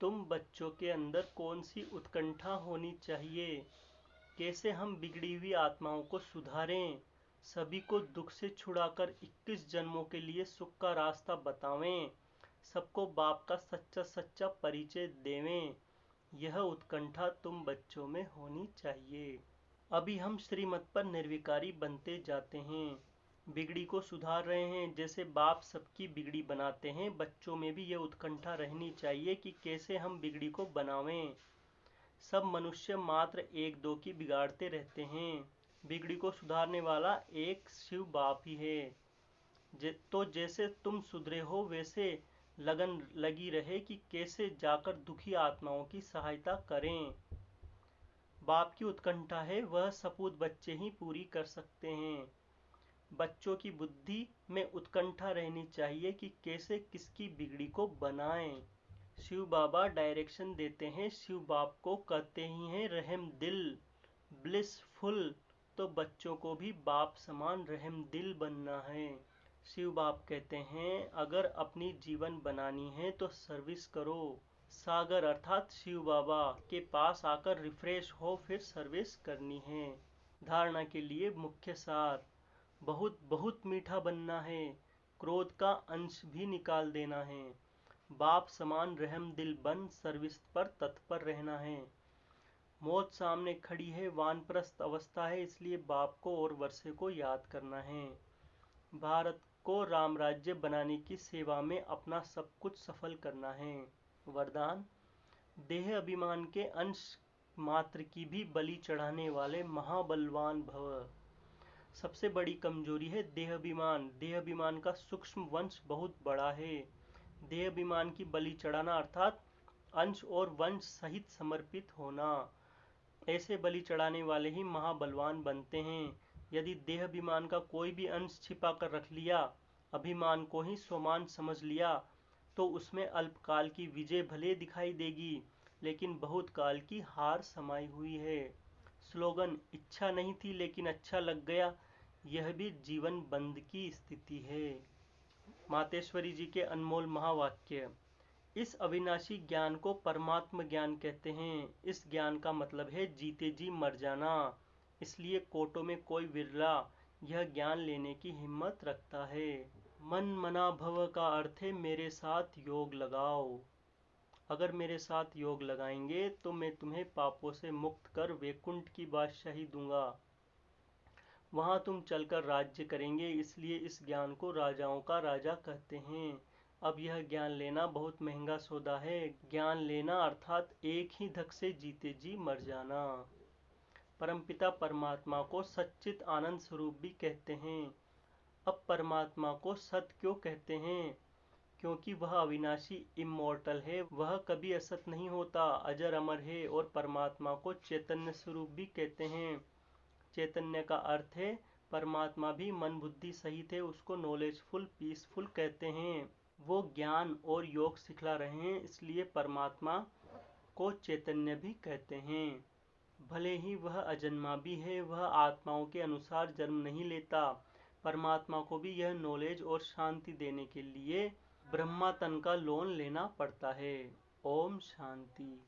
तुम बच्चों के अंदर कौन सी उत्कंठा होनी चाहिए, कैसे हम बिगड़ी हुई आत्माओं को सुधारें, सभी को दुख से छुड़ाकर 21 जन्मों के लिए सुख का रास्ता बतावें, सबको बाप का सच्चा सच्चा परिचय देवें। यह उत्कंठा तुम बच्चों में होनी चाहिए। अभी हम श्रीमत पर निर्विकारी बनते जाते हैं, बिगड़ी को सुधार रहे हैं। जैसे बाप सबकी बिगड़ी बनाते हैं, बच्चों में भी यह उत्कंठा रहनी चाहिए कि कैसे हम बिगड़ी को बनावें। सब मनुष्य मात्र एक दो की बिगाड़ते रहते हैं, बिगड़ी को सुधारने वाला एक शिव बाप ही है। तो जैसे तुम सुधरे हो वैसे लगन लगी रहे कि कैसे जाकर दुखी आत्माओं की सहायता करें। बाप की उत्कंठा है, वह सपूत बच्चे ही पूरी कर सकते हैं। बच्चों की बुद्धि में उत्कंठा रहनी चाहिए कि कैसे किसकी बिगड़ी को बनाएं। शिव बाबा डायरेक्शन देते हैं, शिव बाप को कहते ही हैं रहम दिल, ब्लिसफुल। तो बच्चों को भी बाप समान रहम दिल बनना है। शिव बाप कहते हैं अगर अपनी जीवन बनानी है तो सर्विस करो। सागर अर्थात शिव बाबा के पास आकर रिफ्रेश हो, फिर सर्विस करनी है। धारणा के लिए मुख्य सार, बहुत बहुत मीठा बनना है, क्रोध का अंश भी निकाल देना है, बाप समान रहम दिल बन सर्विस पर तत्पर रहना है। मौत सामने खड़ी है, वानप्रस्थ अवस्था है, इसलिए बाप को और वर्षे को याद करना है। भारत को राम राज्य बनाने की सेवा में अपना सब कुछ सफल करना है। वरदान, देह अभिमान के अंश मात्र की भी बलि चढ़ाने वाले महाबलवान भव। सबसे बड़ी कमजोरी है देह अभिमान। देह अभिमान का सूक्ष्म वंश बहुत बड़ा है। देह अभिमान की बलि चढ़ाना अर्थात अंश और वंश सहित समर्पित होना। ऐसे बलि चढ़ाने वाले ही महाबलवान बनते हैं। यदि देह अभिमान का कोई भी अंश छिपा कर रख लिया, अभिमान को ही स्वमान समझ लिया, तो उसमें अल्पकाल की विजय भले दिखाई देगी, लेकिन बहुत काल की हार समाई हुई है। स्लोगन, इच्छा नहीं थी लेकिन अच्छा लग गया, यह भी जीवन बंद की स्थिति है। मातेश्वरी जी के अनमोल महावाक्य। इस अविनाशी ज्ञान को परमात्म ज्ञान कहते हैं। इस ज्ञान का मतलब है जीते जी मर जाना। इसलिए कोटों में कोई विरला यह ज्ञान लेने की हिम्मत रखता है। मन मना भव का अर्थ है मेरे साथ योग लगाओ। अगर मेरे साथ योग लगाएंगे तो मैं तुम्हें पापों से मुक्त कर वैकुंठ की बादशाही दूंगा, वहां तुम चलकर राज्य करेंगे। इसलिए इस ज्ञान को राजाओं का राजा कहते हैं। अब यह ज्ञान लेना बहुत महंगा सौदा है। ज्ञान लेना अर्थात एक ही धक से जीते जी मर जाना। परमपिता परमात्मा को सच्चित आनंद स्वरूप भी कहते हैं। अब परमात्मा को सत क्यों कहते हैं? क्योंकि वह अविनाशी इमोर्टल है, वह कभी असत नहीं होता, अजर अमर है। और परमात्मा को चैतन्य स्वरूप भी कहते हैं। चैतन्य का अर्थ है परमात्मा भी मन बुद्धि सहित है, उसको नॉलेजफुल पीसफुल कहते हैं। वो ज्ञान और योग सिखला रहे हैं, इसलिए परमात्मा को चैतन्य भी कहते हैं। भले ही वह अजन्मा भी है, वह आत्माओं के अनुसार जन्म नहीं लेता। परमात्मा को भी यह नॉलेज और शांति देने के लिए ब्रह्मा तन का लोन लेना पड़ता है। ओम शांति।